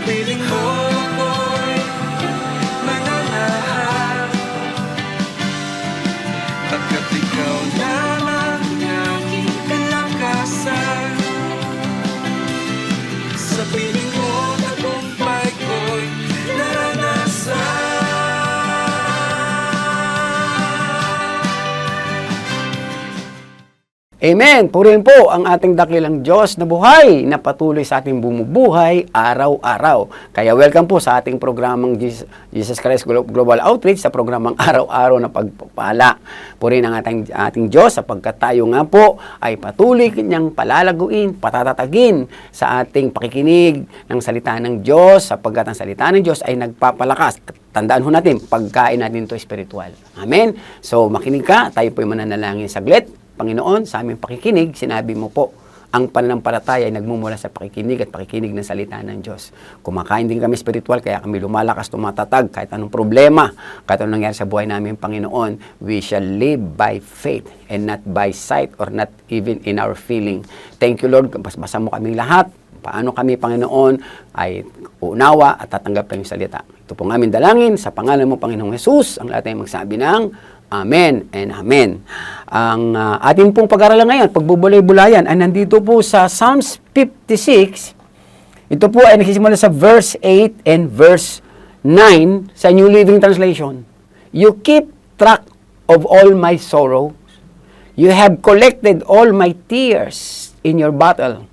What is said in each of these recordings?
piling mo ako'y mananahan, pagkat ikaw lamang ang aking kalakasan. Sa piling mo tagumpay ko'y naranasan. Amen! Purihin po ang ating dakilang Diyos na buhay na patuloy sa ating bumubuhay araw-araw. Kaya welcome po sa ating programang Jesus Christ Global Outreach, sa programang araw-araw na pagpapala. Purihin ang ating Diyos sapagkat tayo nga po ay patuloy niyang palalaguin, patatatagin sa ating pakikinig ng salita ng Diyos, sapagkat ang salita ng Diyos ay nagpapalakas. Tandaan ho natin, pagkain natin ito espiritual. Amen? So makinig ka, tayo po ay mananalangin saglit. Panginoon, sa aming pakikinig, sinabi mo po, ang pananampalataya ay nagmumula sa pakikinig at pakikinig ng salita ng Diyos. Kumakain din kami spiritual, kaya kami lumalakas, tumatatag, kahit anong problema, kahit anong nangyari sa buhay namin, Panginoon, we shall live by faith and not by sight or not even in our feeling. Thank you, Lord, basbasa mo kaming lahat. Paano kami, Panginoon, ay uunawa at tatanggap ng salita. Ito po ng aming dalangin, sa pangalan mo, Panginoong Jesus, ang lahat ay magsabi ng Amen and Amen. Ang ating pong pag-aralan ngayon, pagbubulay-bulayan, ay nandito po sa Psalms 56. Ito po ay nagsisimula sa verse 8 and verse 9 sa New Living Translation. You keep track of all my sorrow. You have collected all my tears in your bottle.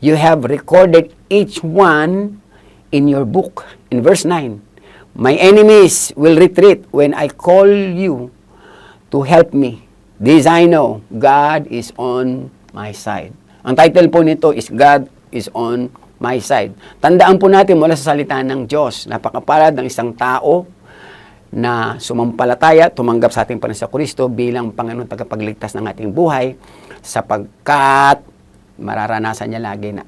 You have recorded each one in your book. In verse 9, my enemies will retreat when I call you to help me. This I know, God is on my side. Ang title po nito is God is on my side. Tandaan po natin mula sa salita ng Diyos, napakapalad ng isang tao na sumampalataya, tumanggap sa ating Panginoon Kristo bilang Panginoon tagapagligtas ng ating buhay, sapagkat mararanasan niya lagi na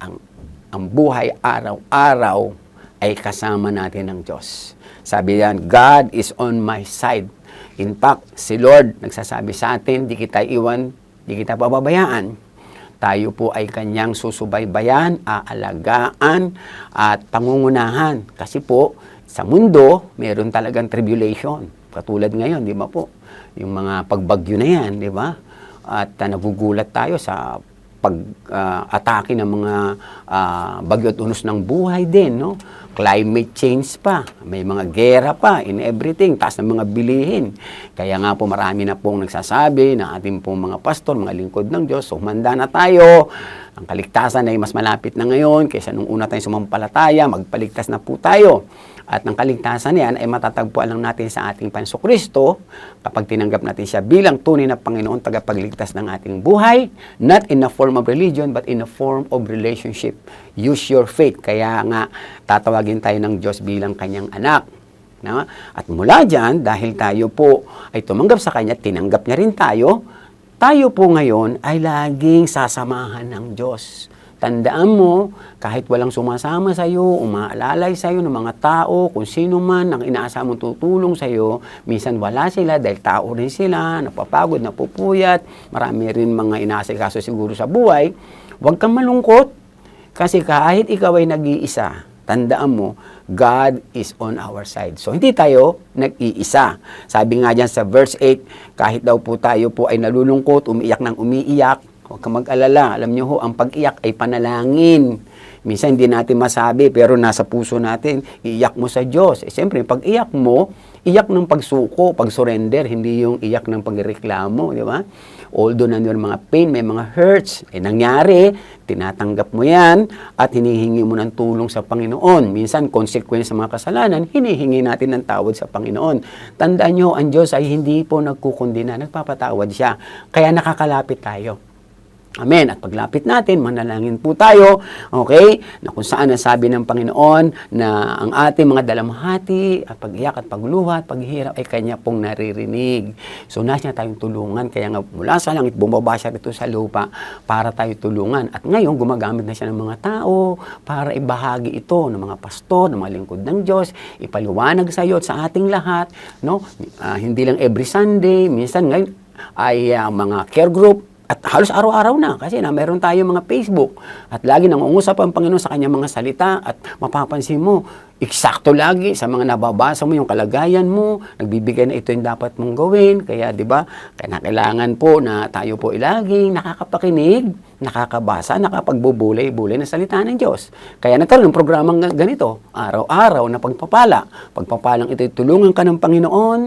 ang buhay araw-araw ay kasama natin ng Diyos. Sabi yan, God is on my side. In fact, si Lord nagsasabi sa atin, di kita iwan, di kita pababayaan. Tayo po ay kanyang susubaybayan, aalagaan, at pangungunahan. Kasi po, sa mundo, meron talagang tribulation. Katulad ngayon, di ba po? Yung mga pagbagyo na yan, di ba? At nagugulat tayo sa pag-atake ng mga bagyo at unos ng buhay din, no? Climate change pa, may mga gera pa in everything, taas ng mga bilihin. Kaya nga po marami na pong nagsasabi na ating pong mga pastor, mga lingkod ng Diyos, humanda na tayo. Ang kaligtasan ay mas malapit na ngayon kaysa nung una tayong sumampalataya, magpaligtas na po tayo. At ang kaligtasan yan ay matatagpuan lang natin sa ating Panginoon Kristo kapag tinanggap natin siya bilang tunay na Panginoon tagapagligtas ng ating buhay, not in a form of religion but in a form of relationship. Use your faith. Kaya nga tatawagin tayo ng Diyos bilang kanyang anak. No? At mula dyan, dahil tayo po ay tumanggap sa kanya, tinanggap niya rin tayo po ngayon ay laging sasamahan ng Diyos. Tandaan mo, kahit walang sumasama sa iyo, umaalalay sa iyo ng mga tao, kung sino man ang inaasa mong tutulong sa iyo, minsan wala sila dahil tao rin sila, napapagod, napupuyat, marami rin mga inaasikaso siguro sa buhay. Huwag kang malungkot, kasi kahit ikaw ay nag-iisa, tandaan mo, God is on our side. So, hindi tayo nag-iisa. Sabi nga dyan sa verse 8, kahit daw po tayo po ay nalulungkot, umiiyak ng umiiyak, huwag kang mag-alala. Alam niyo ho, ang pag-iyak ay panalangin. Minsan hindi natin masabi, pero nasa puso natin, iiyak mo sa Diyos. Siyempre, pag-iyak mo, iyak ng pagsuko, pag-surrender, hindi yung iyak ng pagreklamo, di ba? Although nandiyan mga pain, may mga hurts, nangyari, tinatanggap mo yan, at hinihingi mo ng tulong sa Panginoon. Minsan, consequence sa mga kasalanan, hinihingi natin ng tawad sa Panginoon. Tandaan nyo, ang Diyos ay hindi po nagkukundina, nagpapatawad siya. Kaya nakakalapit tayo. Amen. At paglapit natin, manalangin po tayo, okay, na kung saan nasabi ng Panginoon na ang ating mga dalamhati at pag-iyak at pagluha at paghihirap ay Kanya pong naririnig. So, nasa niya tayong tulungan. Kaya nga mula sa langit, bumaba siya dito sa lupa para tayo tulungan. At ngayon, gumagamit na siya ng mga tao para ibahagi ito ng mga pastor, ng mga lingkod ng Diyos, ipaliwanag sa iyo at sa ating lahat, no? Hindi lang every Sunday, minsan ngayon ay mga care group, At halos araw-araw na kasi na meron tayo mga Facebook at lagi nangungusap ang Panginoon sa kanyang mga salita at mapapansin mo, eksakto lagi sa mga nababasa mo yung kalagayan mo, nagbibigay na ito yung dapat mong gawin. Kaya 'di ba? Kailangan po na tayo po laging nakakapakinig, nakakabasa, nakapagbubulay-bulay ng salita ng Diyos. Kaya nagkaroon ng programang ganito, araw-araw na pagpapala. Pagpapalang ito tulungan ka ng Panginoon.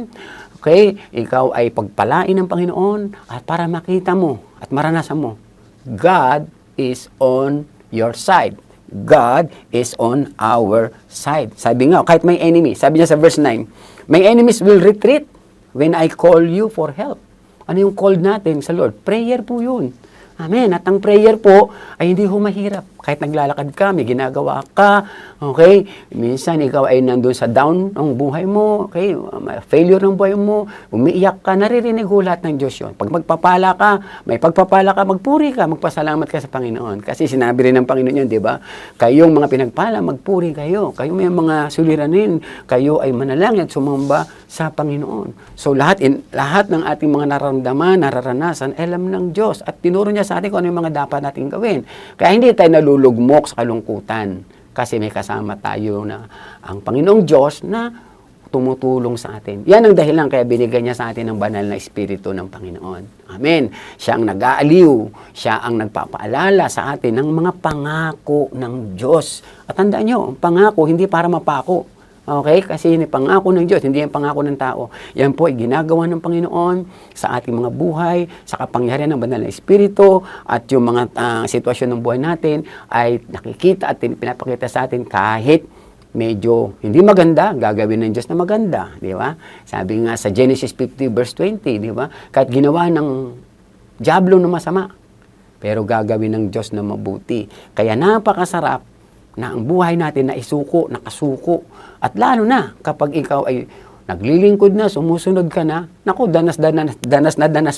Okay, ikaw ay pagpalain ng Panginoon at para makita mo at maranasan mo, God is on your side. God is on our side. Sabi nga, kahit may enemy, sabi niya sa verse 9, my enemies will retreat when I call you for help. Ano yung call natin sa Lord? Prayer po yun. Amen. At ang prayer po ay hindi ho mahirap. Kahit naglalakad ka, may ginagawa ka, okay? Minsan ikaw ay nandun sa down ng buhay mo, okay? Failure ng buhay mo, umiiyak ka, naririnig ho lahat ng Diyos yun. Pag magpapala ka, may pagpapala ka, magpuri ka, magpasalamat ka sa Panginoon. Kasi sinabi rin ng Panginoon yun, di ba? Kayong mga pinagpala, magpuri kayo. Kayo may mga suliranin, kayo ay manalangin at sumamba sa Panginoon. So lahat ng ating mga nararamdaman, nararanasan, alam ng Diyos at tinuro niya sa atin kung ano yung mga dapat nating gawin. Kaya hindi tayo nalulugmok sa kalungkutan kasi may kasama tayo na ang Panginoong Diyos na tumutulong sa atin. Yan ang dahilan kaya binigyan niya sa atin ng banal na Espiritu ng Panginoon. Amen. Siya ang nag-aaliw, siya ang nagpapaalala sa atin ng mga pangako ng Diyos. At tandaan nyo, ang pangako hindi para mapako. Okay? Kasi yun yung pangako ng Diyos, hindi yung pangako ng tao. Yan po ay ginagawa ng Panginoon sa ating mga buhay, sa kapangyarihan ng banal na Espiritu, at yung mga sitwasyon ng buhay natin ay nakikita at pinapakita sa atin kahit medyo hindi maganda, gagawin ng Diyos na maganda. Di ba? Sabi nga sa Genesis 50 verse 20, di ba? Kahit ginawa ng diablo na masama, pero gagawin ng Diyos na mabuti. Kaya napakasarap na ang buhay natin na isuko, nakasuko. At lalo na kapag ikaw ay naglilingkod na, sumusunod ka na, naku, danas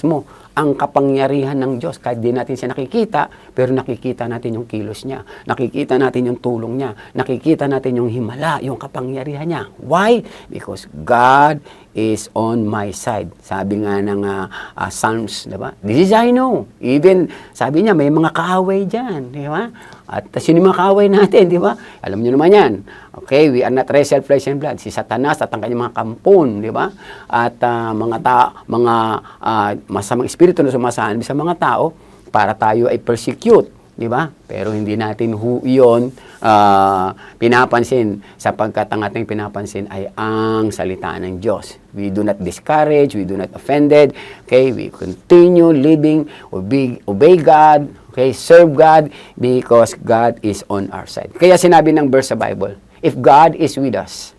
mo ang kapangyarihan ng Diyos. Kahit di natin siya nakikita, pero nakikita natin yung kilos niya. Nakikita natin yung tulong niya. Nakikita natin yung himala, yung kapangyarihan niya. Why? Because God is on my side. Sabi nga ng Psalms, di ba? This is I know. Even, sabi niya, may mga kaaway dyan, di ba? At sino yung mga kaaway natin, di ba? Alam niyo naman yan. Okay, we are not wrestle flesh and blood. Si Satanas at ang kanyang mga kampon, di ba? At mga masamang espiritu na sumasahan sa mga tao para tayo ay persecute, di ba? Pero hindi natin yun pinapansin sapagkat ang ating pinapansin ay ang salita ng Diyos. We do not discourage, we do not offended. Okay, we continue living, obey God, okay, serve God because God is on our side. Kaya sinabi ng verse sa Bible, if God is with us,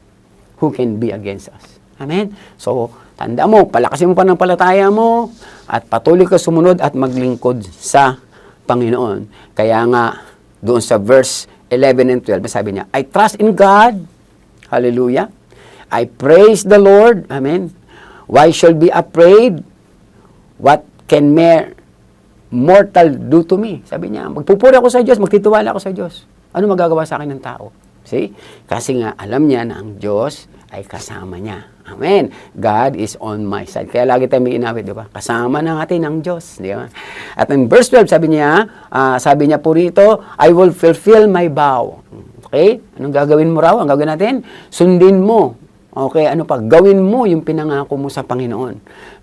who can be against us? Amen? So, tanda mo, palakasin mo pa ng palataya mo at patuloy ka sumunod at maglingkod sa Panginoon. Kaya nga, doon sa verse 11 and 12, sabi niya, I trust in God. Hallelujah. I praise the Lord. Amen. Why shall be afraid? What can mortal do to me? Sabi niya, magpupuri ako sa Diyos, magtitiwala ako sa Diyos. Ano magagawa sa akin ng tao? See? Kasi nga, alam niya na ang Diyos ay kasama niya. Amen. God is on my side. Kaya lagi tayo may inawit, di ba? Kasama na natin ang Diyos, di ba? At in verse 12, sabi niya po rito, I will fulfill my vow. Okay? Anong gagawin mo raw? Ang gagawin natin? Sundin mo. Okay, ano pa? Gawin mo yung pinangako mo sa Panginoon.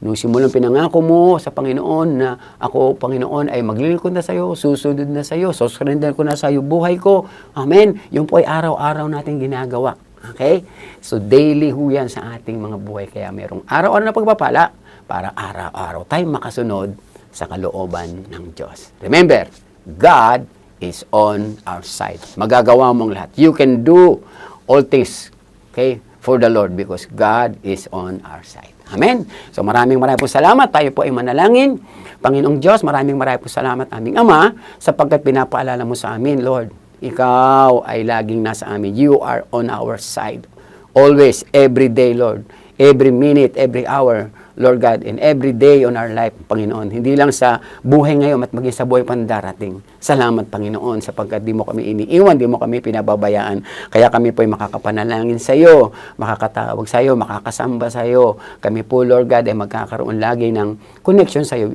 Nung simulang pinangako mo sa Panginoon na ako, Panginoon, ay maglilingkod na sa iyo, susunod na sa iyo, susurrender ko na sa iyo buhay ko. Amen. Yung po ay araw-araw natin ginagawa. Okay? So, daily ho yan sa ating mga buhay. Kaya merong araw-araw na pagpapala para araw-araw tayo makasunod sa kalooban ng Diyos. Remember, God is on our side. Magagawa mong lahat. You can do all things, okay, for the Lord because God is on our side. Amen? So maraming po salamat. Tayo po ay manalangin. Panginoong Diyos, maraming po salamat aming Ama sapagkat pinapaalala mo sa amin, Lord. Ikaw ay laging nasa amin. You are on our side. Always, every day, Lord. Every minute, every hour. Lord God, in every day on our life, Panginoon. Hindi lang sa buhay ngayon at maging sa buhay pandarating. Salamat, Panginoon, sapagkat di mo kami iniiwan, di mo kami pinababayaan. Kaya kami po'y makakapanalangin sa iyo, makakatawag sa iyo, makakasamba sa iyo. Kami po, Lord God, ay magkakaroon lagi ng connection sa iyo.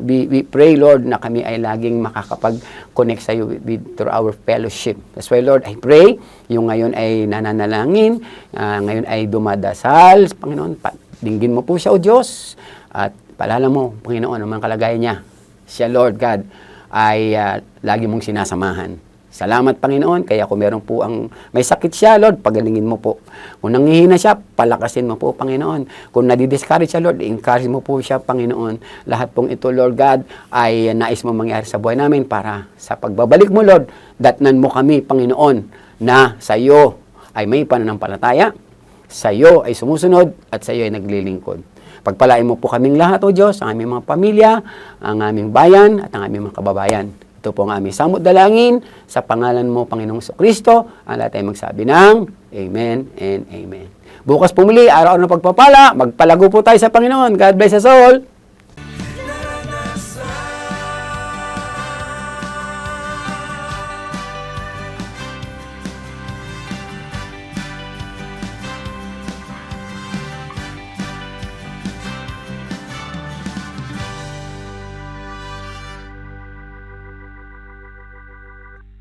We pray, Lord, na kami ay laging makakapag-connect sa iyo through our fellowship. That's why, Lord, I pray, yung ngayon ay nananalangin, ngayon ay dumadasal, Panginoon, dinggin mo po siya, O Diyos, at paalala mo, Panginoon, ang mga kalagayan niya. Siya, Lord God, ay lagi mong sinasamahan. Salamat, Panginoon, kaya kung meron po may sakit siya, Lord, pagalingin mo po. Kung nanghihina siya, palakasin mo po, Panginoon. Kung nadidiscourage siya, Lord, encourage mo po siya, Panginoon. Lahat pong ito, Lord God, ay nais mo mangyari sa buhay namin para sa pagbabalik mo, Lord, datnan mo kami, Panginoon, na sa iyo ay may pananampalataya, sa iyo ay sumusunod at sa iyo ay naglilingkod. Pagpalain mo po kaming lahat, O Diyos, ang aming mga pamilya, ang aming bayan at ang aming mga kababayan. Ito po ang aming samot dalangin sa pangalan mo, Panginoong Kristo. Ang lahat ay magsabi ng Amen and Amen. Bukas pumuli, araw-araw ng pagpapala, magpalago po tayo sa Panginoon. God bless us all.